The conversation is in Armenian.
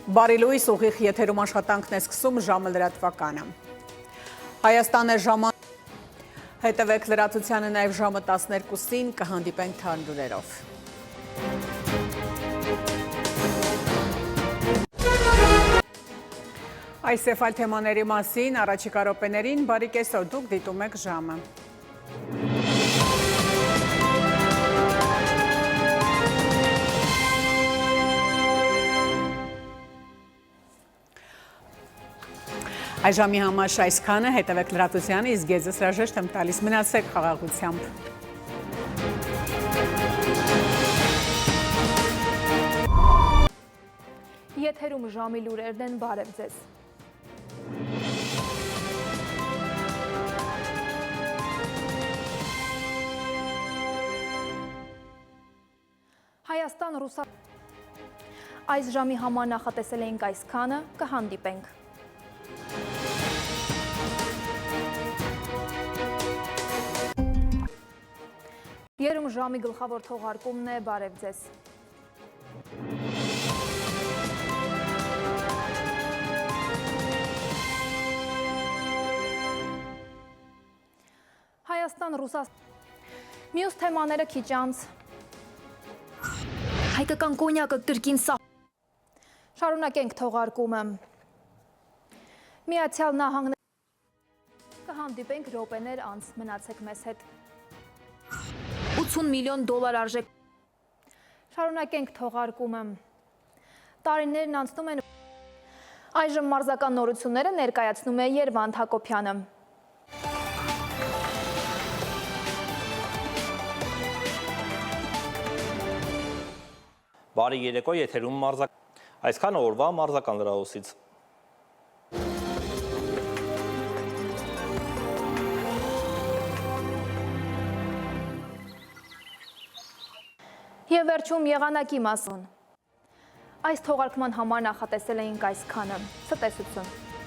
Բարի լույս, ուղիղ եթերում աշխատանքն է սկսում ժամը լրատվականը։ Հայաստանը հետևեք լրատվությանը նաև ժամը 12-ին կհանդիպենք թարմ լուրերով։ Այս եւ այլ թեմաների մասին առաջիկա րոպեներին բարի կեսօր, դուք դիտում եք ժամը։ Այժմի համար այսքանը, հետևեք լրատվությանը, իսկ ես հրաժեշտ եմ տալիս, մնացեք խաղաղությամբ։ Եթերում ժամի լուրերն են, բարև ձեզ։ Հայաստան Այս ժամի համար նախատեսել էինք այսքանը, կհանդիպենք։ Երում ժամի գլխավոր թողարկումն է, բարև ձեզ։ Հայաստան-Ռուսաստան Մյուս թեմաները քիչ անց Հայկական կոնյակը կրկին Շարունակենք թողարկումը Միացյալ Նահանգներ Կհանդիպենք րոպեներ անց, մնացեք մեզ հետ 80 միլիոն դոլար արժեք Շարունակենք թողարկումը Տարիներն անցնում են Այժմ մարզական նորությունները ներկայացնում է Երվանդ Հակոբյանը Բարի երեկո, եթերում այսքանը օրվա մարզական լրահոսից Եվ վերջում եղանակի մասին Այս թողարկման համար նախատեսել էինք այսքանը Ցտեսություն